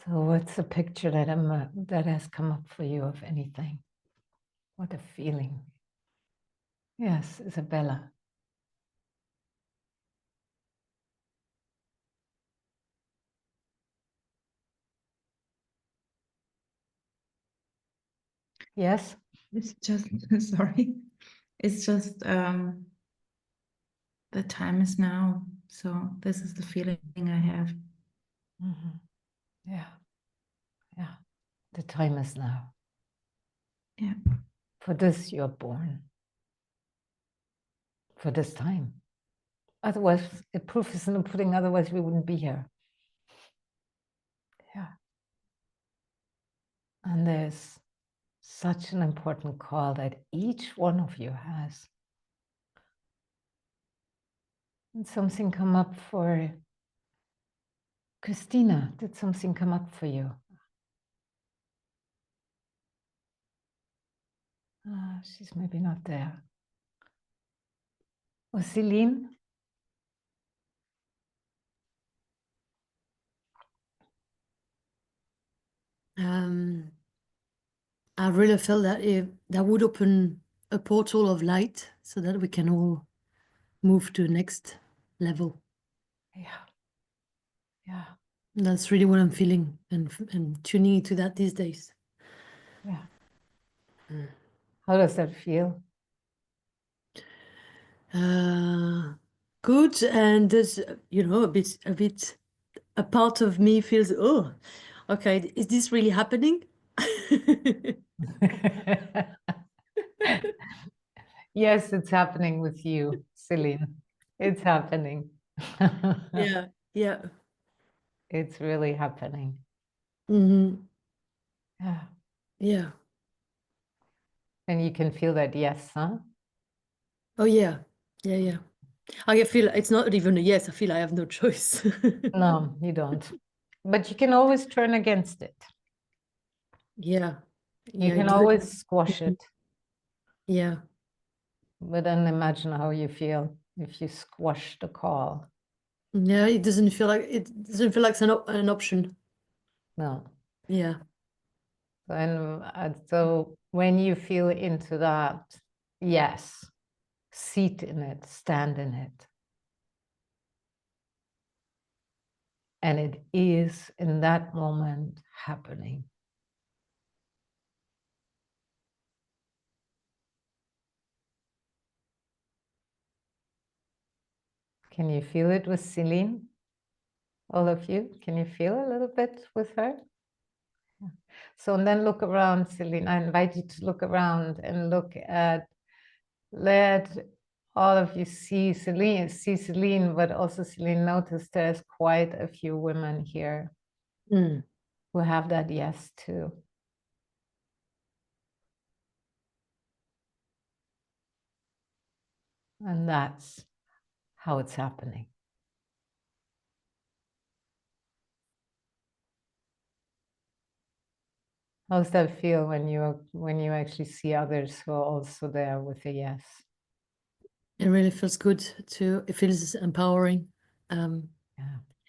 So what's the picture that that has come up for you of anything? What a feeling. Yes, Isabella. Yes? It's just, sorry. It's just the time is now. So this is the feeling I have. Mm-hmm. Yeah. Yeah. The time is now. Yeah. For this you're born. For this time. Otherwise, the proof is in the pudding, otherwise we wouldn't be here. Yeah. And there's such an important call that each one of you has. Did something come up for Christina? Did something come up for you? She's maybe not there. Or Celine? I really felt that that would open a portal of light so that we can all move to the next level. Yeah. Yeah. And that's really what I'm feeling and tuning into that these days. Yeah. How does that feel? Good, and there's a part of me feels, oh, okay, is this really happening? Yes, it's happening with you, Celine. It's happening. Yeah, yeah. It's really happening. Mm-hmm. Yeah. Yeah. And you can feel that, yes, huh? Oh yeah. Yeah, yeah. I feel it's not even a yes, I feel I have no choice. No, you don't. But you can always turn against it. Yeah. You Yeah, can it always squash it. yeah. But then imagine how you feel if you squash the call. Yeah, it doesn't feel like it's an option. No. Yeah. And so when you feel into that, yes, sit in it, stand in it. And it is in that moment happening. Can you feel it with Celine? All of you, can you feel a little bit with her? Yeah. So and then look around, Celine. I invite you to look around and look at, let all of you see Celine, but also Celine, notice there's quite a few women here who have that yes too. And that's how it's happening. How does that feel when you actually see others who are also there with a yes? It really feels good it feels empowering. Yeah.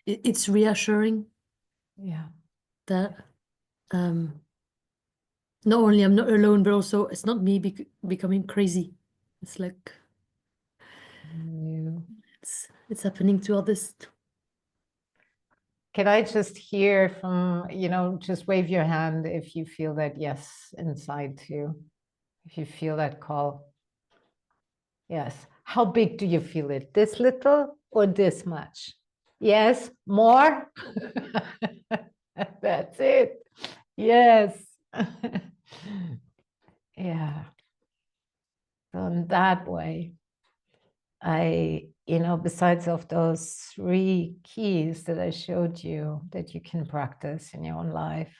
It's reassuring Yeah. that not only I'm not alone, but also it's not me becoming crazy. It's like it's happening to others. Can I just hear from, just wave your hand if you feel that yes inside too, if you feel that call. Yes. How big do you feel it? This little or this much? Yes. More? That's it. Yes. Yeah. So in that way, besides of those 3 keys that I showed you that you can practice in your own life,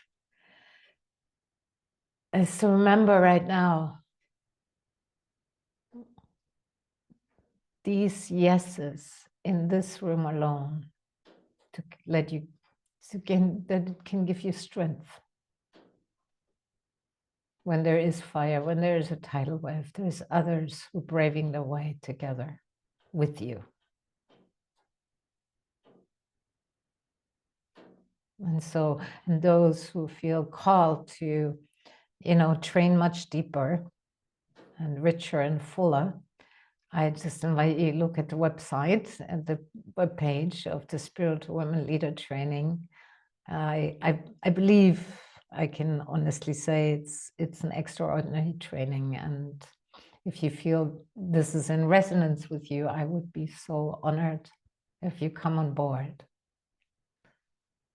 is to remember right now these yeses in this room alone, to let you, that it can give you strength. When there is fire, when there is a tidal wave, there's others who are braving the way together with you. And so, and those who feel called to, train much deeper and richer and fuller, I just invite you to look at the website, at the webpage of the Spiritual Women Leader Training. I believe I can honestly say it's an extraordinary training, and if you feel this is in resonance with you, I would be so honored if you come on board.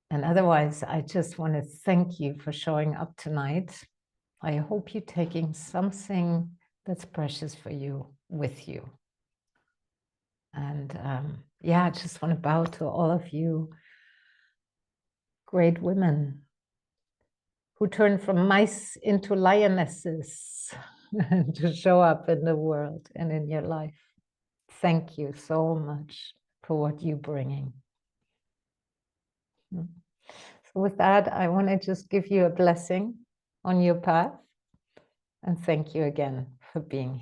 And otherwise, I just want to thank you for showing up tonight. I hope you're taking something that's precious for you with you. And yeah, I just want to bow to all of you great women who turn from mice into lionesses to show up in the world and in your life. Thank you so much for what you're bringing. So with that, I want to just give you a blessing on your path and thank you again for being here.